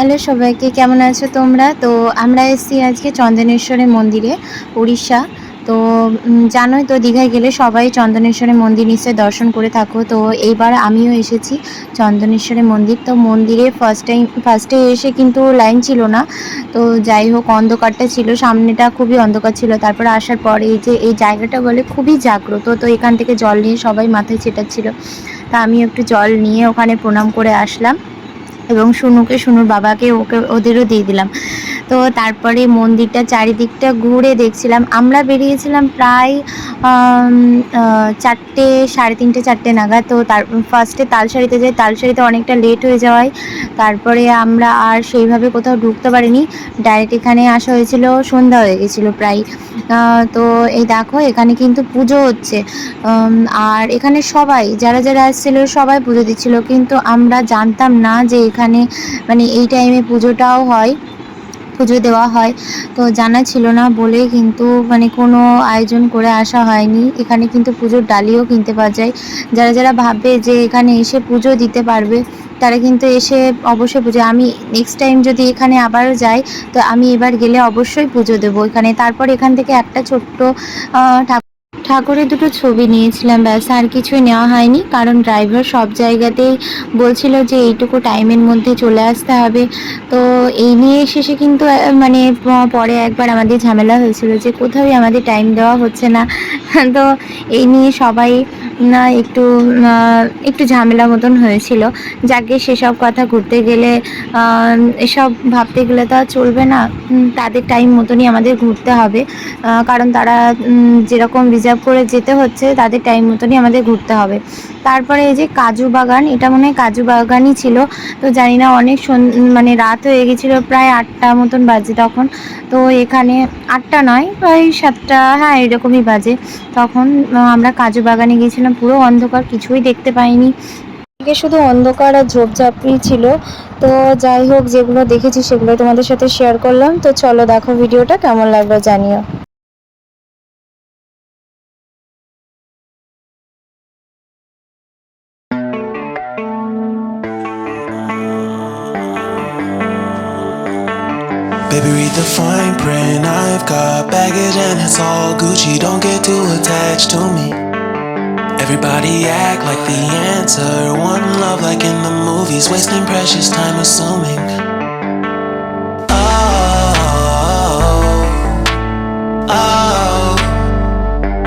Hello সবাইকে, কেমন আছো তোমরা? তো আমরা এসেছি আজকে চন্দনেশ্বরের মন্দিরে, উড়িষ্যা। তো জানোই তো দীঘায় গেলে সবাই চন্দনেশ্বরের মন্দির নিশ্চয়ই দর্শন করে থাকো। তো এইবার আমিও এসেছি চন্দনেশ্বরের মন্দির। তো মন্দিরে ফার্স্টে এসে কিন্তু লাইন ছিল না। তো যাই হোক, অন্ধকারটা ছিল, সামনেটা খুবই অন্ধকার ছিল। তারপরে আসার পরে এই জায়গাটা বলে খুবই জাগ্রত। তো এখান থেকে জল নিয়ে সবাই মাথায় ছেটাচ্ছিল। তা আমি একটু জল নিয়ে ওখানে প্রণাম করে আসলাম এবং শুনুর বাবাকে ওদেরও দিয়ে দিলাম। তো তারপরে মন্দিরটা চারিদিকটা ঘুরে দেখছিলাম। আমরা বেরিয়েছিলাম প্রায় 4টে, সাড়ে 3টে 4টে নাগাদ। তো ফার্স্টে তালসারিতে যাই, তালসারিতে অনেকটা লেট হয়ে যাওয়ায় তারপরে আমরা আর সেইভাবে কোথাও ঢুকতে পারিনি। ডাইরেক্ট এখানে আসা হয়েছিল, সন্ধ্যা হয়ে গেছিলো প্রায়। তো এই দেখো এখানে কিন্তু পুজো হচ্ছে। আর এখানে সবাই যারা যারা আসছিল সবাই পুজো দিচ্ছিল, কিন্তু আমরা জানতাম না যে এখানে মানে এই টাইমে পুজোটাও হয়, পুজো দেওয়া হয়। তো জানা ছিল না বলে কিন্তু মানে কোনো আয়োজন করে আসা হয়নি। এখানে কিন্তু পুজোর ডালিও কিনতে পাওয়া যায়। যারা যারা ভাববে যে এখানে এসে পুজো দিতে পারবে তারা কিন্তু এসে অবশ্যই পুজো, আমি নেক্সট টাইম যদি এখানে আবারও যাই তো আমি এবার গেলে অবশ্যই পুজো দেবো এখানে। তারপর এখান থেকে একটা ছোট্ট ঠাকুরের দুটো ছবি নিয়েছিলাম, ব্যাস আর কিছুই নেওয়া হয়নি, কারণ ড্রাইভার সব জায়গাতেই বলছিল যে এইটুকু টাইমের মধ্যে চলে আসতে হবে। তো এই নিয়ে শেষে কিন্তু মানে পরে একবার আমাদের ঝামেলা হয়েছিল যে কোথাও আমাদের টাইম দেওয়া হচ্ছে না। তো এই নিয়ে সবাই না একটু ঝামেলা মতন হয়েছিল। যাকে সেসব কথা ঘুরতে গেলে এসব ভাবতে গেলে তো আর চলবে না। তাদের টাইম মতনই আমাদের ঘুরতে হবে, কারণ তারা যেরকম রিজার্ভ করে যেতে হচ্ছে তাদের টাইম মতনই আমাদের ঘুরতে হবে। তারপরে এই যে কাজু বাগান, এটা মনে হয় কাজু বাগানই ছিল। তো জানি না, অনেক মানে রাত হয়ে গেছিলো, প্রায় 8টা মতন বাজে তখন। তো এখানে 8টা নয়, প্রায় 7টা, হ্যাঁ এরকমই বাজে তখন। আমরা কাজু বাগানে গিয়েছিলাম, পুরো অন্ধকার, কিছুই দেখতে পাইনি, শুধু অন্ধকার আর ঝোপঝাপই ছিল। তো যাই হোক, যেগুলো দেখেছি সেগুলো তোমাদের সাথে শেয়ার করলাম। তো চলো দেখো ভিডিওটা কেমন লাগলো জানিও। Baby, read the fine print. I've got baggage and it's all Gucci. Don't get too attached to me. Everybody act like the answer. One love like in the movies. Wasting precious time assuming. Oh,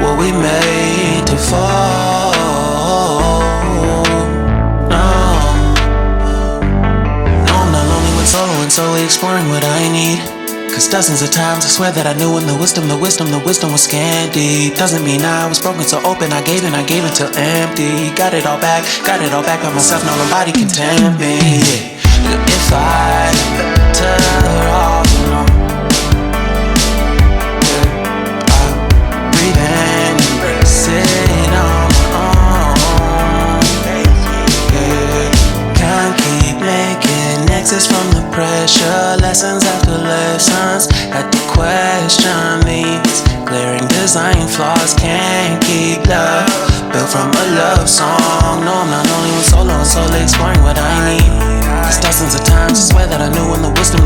were we made to fall? No, no, I'm not lonely when solo and solely exploring what I need. Cause dozens of times I swear that I knew when the wisdom was scanty. Doesn't mean I was broken, so open I gave until empty. Got it all back by myself, now nobody can tempt me. If I turn off alone, I breathe in, embrace it on my own. Can't keep making exits from the pressure. Lessons after lessons, had to question these glaring design flaws. Can't keep love built from a love song. No, I'm not only with solo and solely exploring what I need. Cause dozens of times I swear that I knew when the wisdom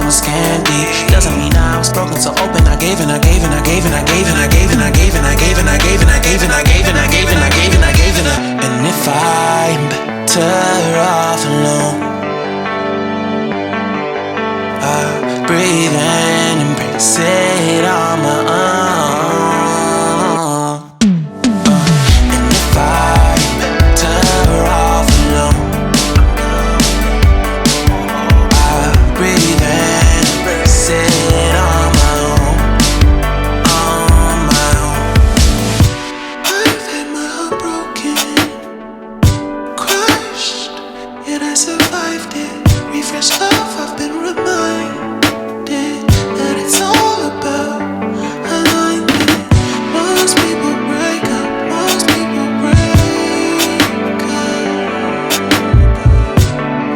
was scanty. Doesn't mean I was broken, so open I gave and I gave and I gave and I gave and I gave and I gave and I gave and I gave and I gave and I gave and I gave and I gave and I gave and I. And if I'm better off alone, I breathe in, embrace it on my own. And if I'm better off alone, I breathe in, embrace it on my own, on my own. I've had my heart broken, crushed, yet I survived it. Refreshed love, I've been reminded that it's all about alignment. Most people break up, most people break up.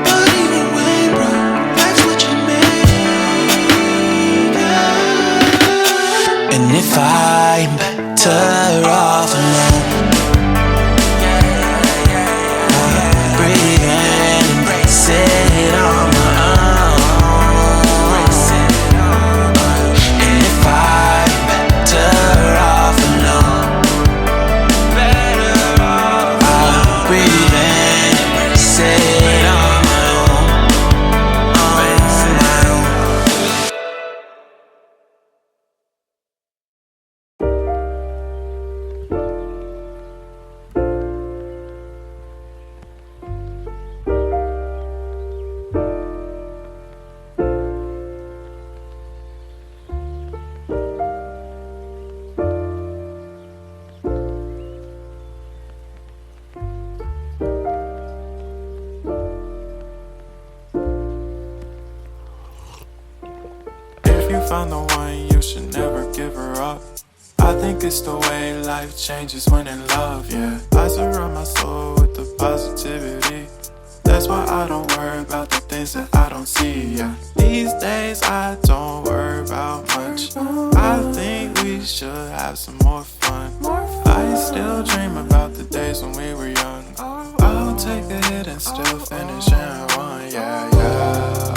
But even when broke, life's what you make it. And if I'm better off alone, breathe in, embrace it on my own. found the one, you should never give her up. I think it's the way life changes when in love, yeah. I surround my soul with the positivity. That's why I don't worry about the things that I don't see, yeah. These days I don't worry about much. I think we should have some more fun. I still dream about the days when we were young. I'll take a hit and still finish in one, yeah, yeah.